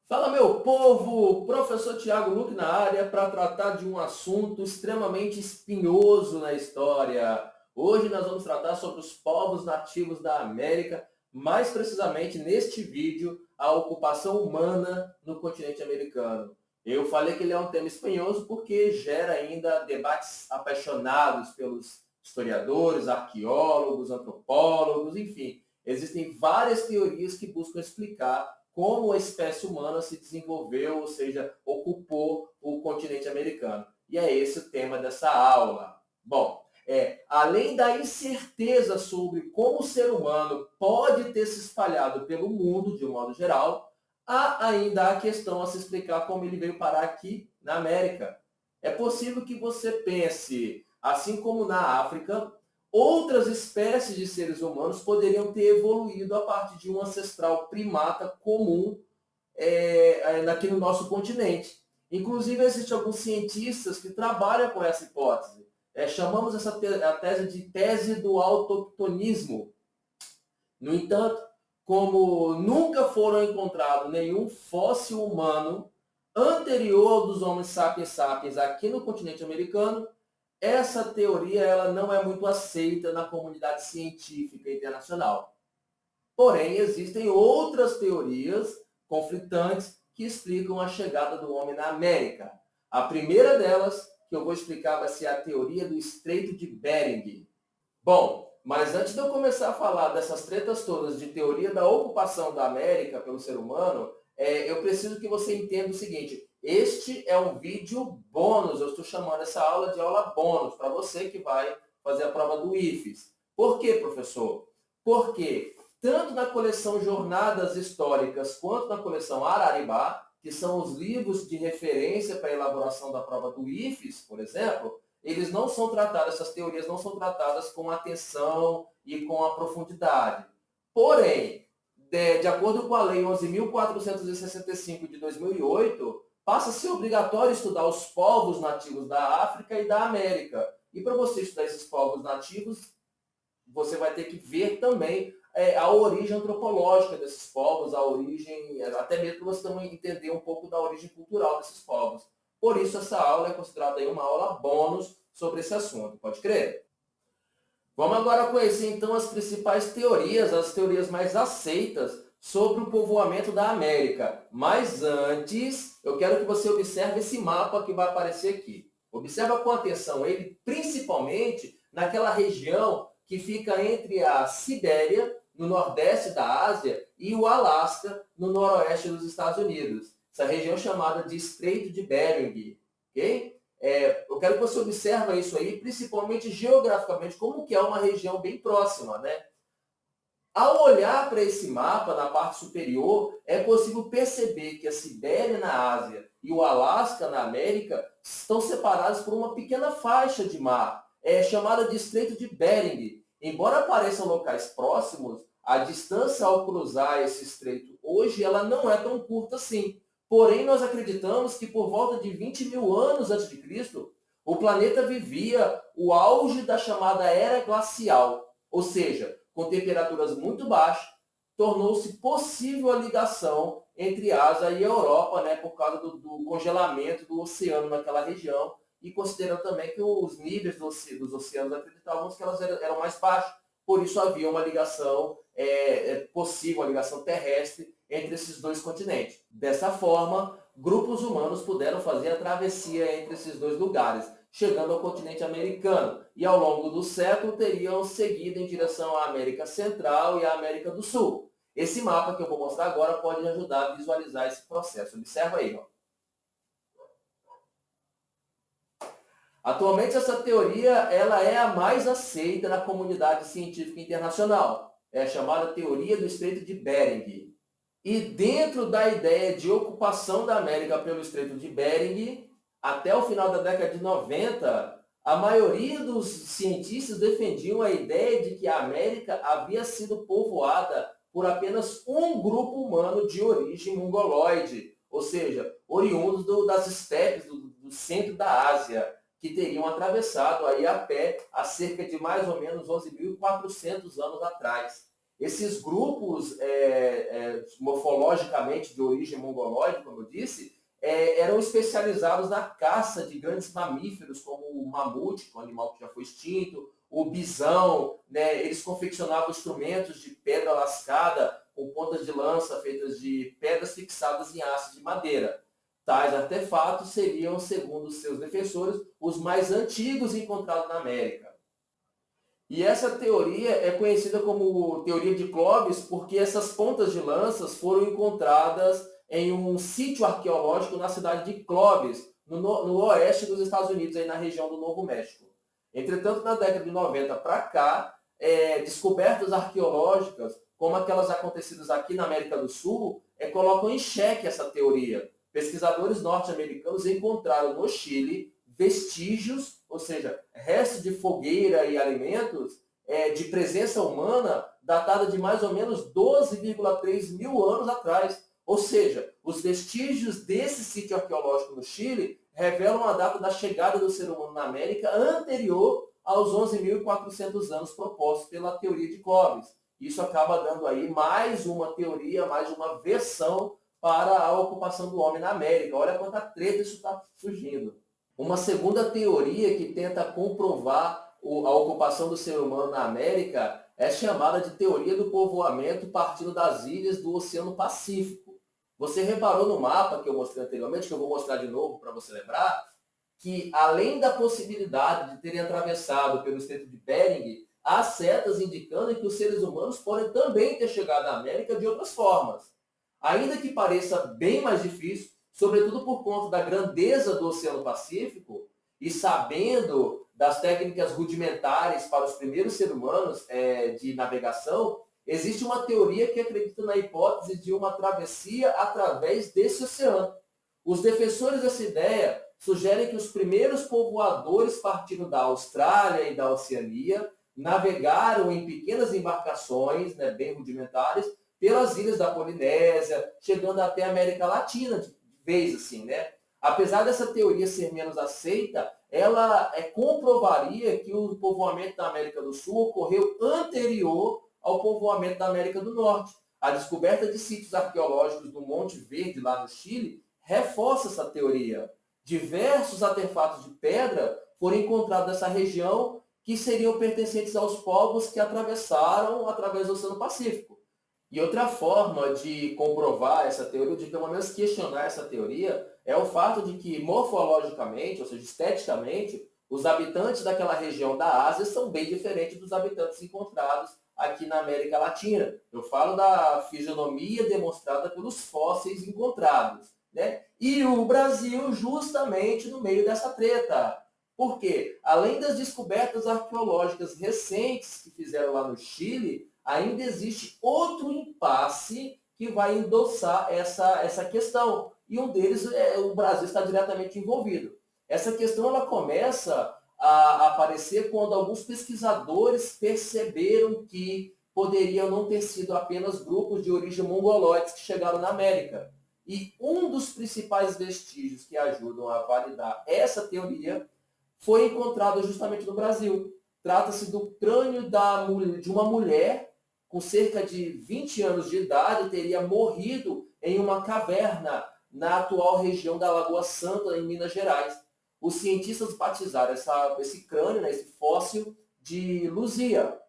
Fala, meu povo! Professor Tiago Luque na área para tratar de um assunto extremamente espinhoso na história. Hoje nós vamos tratar sobre os povos nativos da América, mais precisamente neste vídeo, a ocupação humana no continente americano. Eu falei que ele é um tema espinhoso porque gera ainda debates apaixonados pelos historiadores, arqueólogos, antropólogos, enfim. Existem várias teorias que buscam explicar como a espécie humana se desenvolveu, ou seja, ocupou o continente americano. E é esse o tema dessa aula. Bom, além da incerteza sobre como o ser humano pode ter se espalhado pelo mundo, de um modo geral, há ainda a questão a se explicar como ele veio parar aqui na América. É possível que você pense, assim como na África, outras espécies de seres humanos poderiam ter evoluído a partir de um ancestral primata comum aqui no nosso continente. Inclusive, existem alguns cientistas que trabalham com essa hipótese. Chamamos essa a tese de tese do autoctonismo. No entanto, como nunca foram encontrados nenhum fóssil humano anterior ao dos homens sapiens sapiens aqui no continente americano, essa teoria ela não é muito aceita na comunidade científica internacional. Porém, existem outras teorias conflitantes que explicam a chegada do homem na América. A primeira delas, que eu vou explicar, vai ser a teoria do Estreito de Bering. Bom, mas antes de eu começar a falar dessas tretas todas de teoria da ocupação da América pelo ser humano, eu preciso que você entenda o seguinte: este é um vídeo bônus, eu estou chamando essa aula de aula bônus, para você que vai fazer a prova do IFES. Por quê, professor? Porque tanto na coleção Jornadas Históricas quanto na coleção Araribá, que são os livros de referência para a elaboração da prova do IFES, por exemplo, eles não são tratados, essas teorias não são tratadas com atenção e com a profundidade. Porém, de acordo com a Lei 11.465 de 2008, passa a ser obrigatório estudar os povos nativos da África e da América. E para você estudar esses povos nativos, você vai ter que ver também a origem antropológica desses povos, a origem, até mesmo para você também entender um pouco da origem cultural desses povos. Por isso, essa aula é considerada aí uma aula bônus sobre esse assunto, pode crer? Vamos agora conhecer então as principais teorias, as teorias mais aceitas sobre o povoamento da América. Mas antes, eu quero que você observe esse mapa que vai aparecer aqui. Observa com atenção ele, principalmente naquela região que fica entre a Sibéria, no nordeste da Ásia, e o Alasca, no noroeste dos Estados Unidos. Essa região chamada de Estreito de Bering. Ok? Eu quero que você observe isso aí, principalmente geograficamente, como que é uma região bem próxima, né? Ao olhar para esse mapa, na parte superior, é possível perceber que a Sibéria na Ásia e o Alasca na América estão separados por uma pequena faixa de mar, chamada de Estreito de Bering. Embora pareçam locais próximos, a distância ao cruzar esse estreito hoje ela não é tão curta assim. Porém, nós acreditamos que por volta de 20 mil anos antes de Cristo, o planeta vivia o auge da chamada Era Glacial, ou seja, com temperaturas muito baixas, tornou-se possível a ligação entre a Ásia e a Europa, né, por causa do congelamento do oceano naquela região, e considerando também que os níveis dos oceanos acreditavam que elas eram mais baixas, por isso havia uma ligação possível, uma ligação terrestre entre esses dois continentes. Dessa forma, grupos humanos puderam fazer a travessia entre esses dois lugares, chegando ao continente americano, e ao longo do século teriam seguido em direção à América Central e à América do Sul. Esse mapa que eu vou mostrar agora pode ajudar a visualizar esse processo. Observa aí. Ó. Atualmente, essa teoria ela é a mais aceita na comunidade científica internacional. É a chamada teoria do Estreito de Bering. E dentro da ideia de ocupação da América pelo Estreito de Bering, até o final da década de 90, a maioria dos cientistas defendiam a ideia de que a América havia sido povoada por apenas um grupo humano de origem mongoloide, ou seja, oriundos das estepes do centro da Ásia, que teriam atravessado aí a pé há cerca de mais ou menos 11.400 anos atrás. Esses grupos, morfologicamente de origem mongoloide, como eu disse, eram especializados na caça de grandes mamíferos, como o mamute, que é um animal que já foi extinto, o bisão, né? Eles confeccionavam instrumentos de pedra lascada, com pontas de lança feitas de pedras fixadas em hastes de madeira. Tais artefatos seriam, segundo seus defensores, os mais antigos encontrados na América. E essa teoria é conhecida como teoria de Clovis porque essas pontas de lanças foram encontradas em um sítio arqueológico na cidade de Clovis, no oeste dos Estados Unidos, aí na região do Novo México. Entretanto, na década de 90 para cá, descobertas arqueológicas, como aquelas acontecidas aqui na América do Sul, colocam em xeque essa teoria. Pesquisadores norte-americanos encontraram no Chile vestígios, ou seja, restos de fogueira e alimentos de presença humana datada de mais ou menos 12,3 mil anos atrás. Ou seja, os vestígios desse sítio arqueológico no Chile revelam a data da chegada do ser humano na América anterior aos 11.400 anos propostos pela teoria de Clovis. Isso acaba dando aí mais uma teoria, mais uma versão para a ocupação do homem na América. Olha quanta treta isso está surgindo. Uma segunda teoria que tenta comprovar a ocupação do ser humano na América é chamada de teoria do povoamento partindo das ilhas do Oceano Pacífico. Você reparou no mapa que eu mostrei anteriormente, que eu vou mostrar de novo para você lembrar, que além da possibilidade de terem atravessado pelo Estreito de Bering, há setas indicando que os seres humanos podem também ter chegado à América de outras formas. Ainda que pareça bem mais difícil, sobretudo por conta da grandeza do Oceano Pacífico, e sabendo das técnicas rudimentares para os primeiros seres humanos de navegação, existe uma teoria que acredita na hipótese de uma travessia através desse oceano. Os defensores dessa ideia sugerem que os primeiros povoadores partiram da Austrália e da Oceania, navegaram em pequenas embarcações, bem rudimentares, pelas ilhas da Polinésia, chegando até a América Latina, de vez assim, Apesar dessa teoria ser menos aceita, ela comprovaria que o povoamento da América do Sul ocorreu anterior ao povoamento da América do Norte. A descoberta de sítios arqueológicos do Monte Verde, lá no Chile, reforça essa teoria. Diversos artefatos de pedra foram encontrados nessa região que seriam pertencentes aos povos que atravessaram através do Oceano Pacífico. E outra forma de comprovar essa teoria, de pelo menos questionar essa teoria, é o fato de que morfologicamente, ou seja, esteticamente, os habitantes daquela região da Ásia são bem diferentes dos habitantes encontrados aqui na América Latina. Eu falo da fisionomia demonstrada pelos fósseis encontrados, E o Brasil justamente no meio dessa treta. Por quê? Além das descobertas arqueológicas recentes que fizeram lá no Chile, ainda existe outro impasse que vai endossar essa questão. E um deles, o Brasil está diretamente envolvido. Essa questão ela começa a aparecer quando alguns pesquisadores perceberam que poderiam não ter sido apenas grupos de origem mongoloides que chegaram na América. E um dos principais vestígios que ajudam a validar essa teoria foi encontrado justamente no Brasil. Trata-se do crânio de uma mulher com cerca de 20 anos de idade, teria morrido em uma caverna na atual região da Lagoa Santa, em Minas Gerais. Os cientistas batizaram esse crânio, esse fóssil, de Luzia.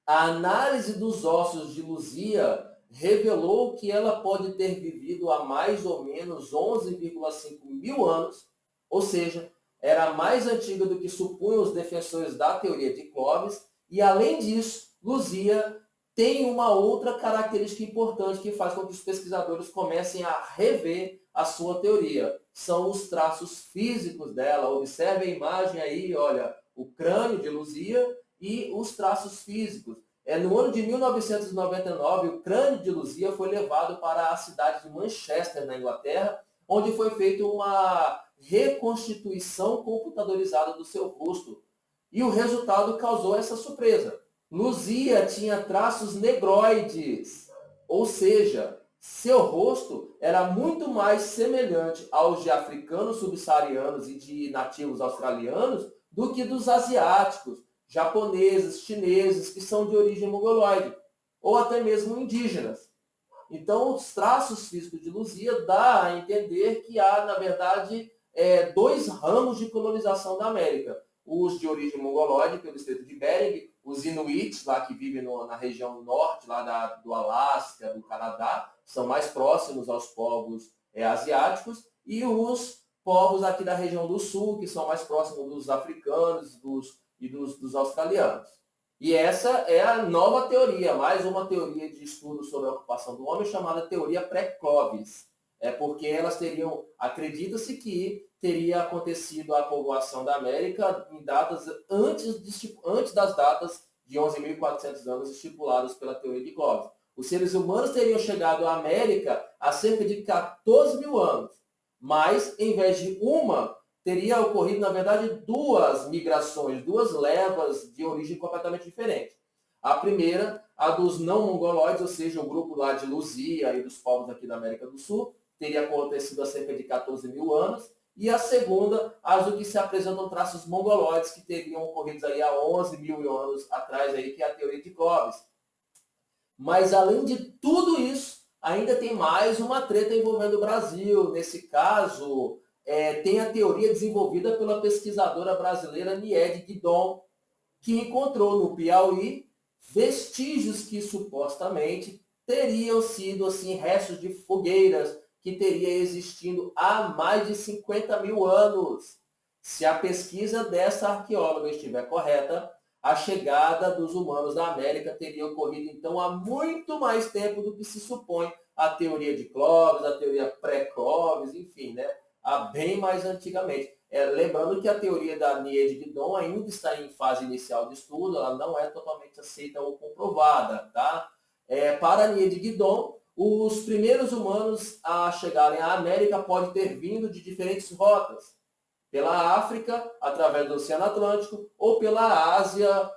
A análise dos ossos de Luzia revelou que ela pode ter vivido há mais ou menos 11,5 mil anos, ou seja, era mais antiga do que supunham os defensores da teoria de Clovis, e além disso, Luzia tem uma outra característica importante que faz com que os pesquisadores comecem a rever a sua teoria. São os traços físicos dela. Observe a imagem aí, olha, o crânio de Luzia e os traços físicos. No ano de 1999, o crânio de Luzia foi levado para a cidade de Manchester, na Inglaterra, onde foi feita uma reconstituição computadorizada do seu rosto. E o resultado causou essa surpresa. Luzia tinha traços negroides, ou seja, seu rosto era muito mais semelhante aos de africanos subsaarianos e de nativos australianos do que dos asiáticos, japoneses, chineses, que são de origem mongoloide. ou até mesmo indígenas. Então, os traços físicos de Luzia dá a entender que há, na verdade, dois ramos de colonização da América. Os de origem mongolóide, pelo Estreito de Bering, os inuits, lá que vivem na região norte, lá do Alasca, do Canadá, são mais próximos aos povos asiáticos, e os povos aqui da região do sul, que são mais próximos dos africanos e dos australianos. E essa é a nova teoria, mais uma teoria de estudo sobre a ocupação do homem, chamada teoria pré-Clovis. Porque elas acredita-se que teria acontecido a povoação da América em datas antes das datas de 11.400 anos estipuladas pela teoria de Clovis. Os seres humanos teriam chegado à América há cerca de 14 mil anos, mas em vez de uma, teria ocorrido, na verdade, duas migrações, duas levas de origem completamente diferente. A primeira, a dos não-mongoloides, ou seja, o grupo lá de Luzia e dos povos aqui da América do Sul, teria acontecido há cerca de 14 mil anos. E a segunda, as do que se apresentam traços mongoloides, que teriam ocorrido aí há 11 mil anos atrás, aí, que é a teoria de Clovis. Mas, além de tudo isso, ainda tem mais uma treta envolvendo o Brasil. Nesse caso, tem a teoria desenvolvida pela pesquisadora brasileira Niede Guidon, que encontrou no Piauí vestígios que supostamente teriam sido assim, restos de fogueiras que teria existindo há mais de 50 mil anos. Se a pesquisa dessa arqueóloga estiver correta, a chegada dos humanos na América teria ocorrido então há muito mais tempo do que se supõe a teoria de Clovis, a teoria pré-Clovis, enfim, né? Bem mais antigamente. Lembrando que a teoria da Niede Guidon ainda está em fase inicial de estudo, ela não é totalmente aceita ou comprovada. Tá? Para a Niede Guidon, os primeiros humanos a chegarem à América podem ter vindo de diferentes rotas. Pela África, através do Oceano Atlântico, ou pela Ásia,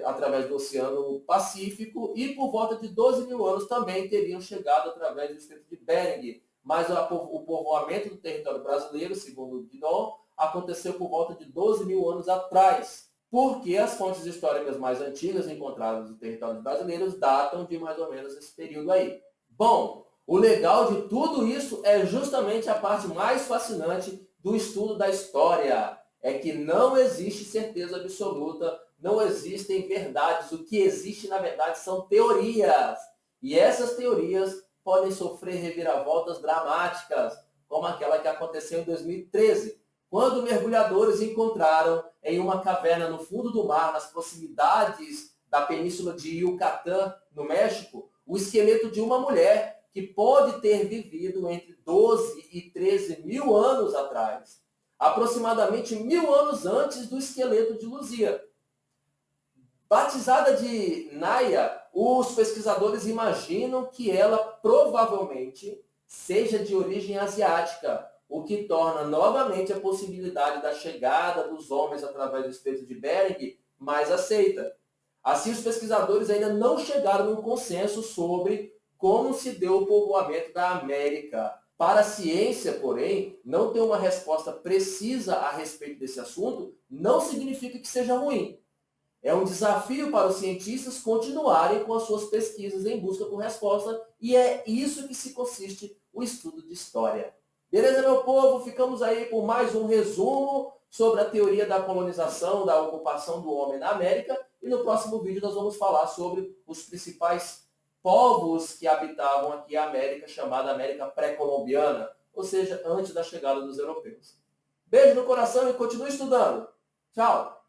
através do Oceano Pacífico, e por volta de 12 mil anos também teriam chegado através do Estreito de Bering. Mas o povoamento do território brasileiro, segundo Guidon, aconteceu por volta de 12 mil anos atrás, porque as fontes históricas mais antigas encontradas nos territórios brasileiros datam de mais ou menos esse período aí. Bom, o legal de tudo isso é justamente a parte mais fascinante do estudo da história. É que não existe certeza absoluta, não existem verdades. O que existe, na verdade, são teorias. E essas teorias podem sofrer reviravoltas dramáticas, como aquela que aconteceu em 2013, quando mergulhadores encontraram em uma caverna no fundo do mar, nas proximidades da península de Yucatán, no México, o esqueleto de uma mulher que pode ter vivido entre 12 e 13 mil anos atrás, aproximadamente 1000 anos antes do esqueleto de Luzia. Batizada de Naya, os pesquisadores imaginam que ela provavelmente seja de origem asiática, o que torna novamente a possibilidade da chegada dos homens através do Estreito de Bering mais aceita. Assim, os pesquisadores ainda não chegaram a um consenso sobre como se deu o povoamento da América. Para a ciência, porém, não ter uma resposta precisa a respeito desse assunto não significa que seja ruim. É um desafio para os cientistas continuarem com as suas pesquisas em busca por resposta, e é isso que se consiste o estudo de história. Beleza, meu povo? Ficamos aí por mais um resumo sobre a teoria da colonização, da ocupação do homem na América, e no próximo vídeo nós vamos falar sobre os principais povos que habitavam aqui a América, chamada América pré-colombiana, ou seja, antes da chegada dos europeus. Beijo no coração e continue estudando. Tchau!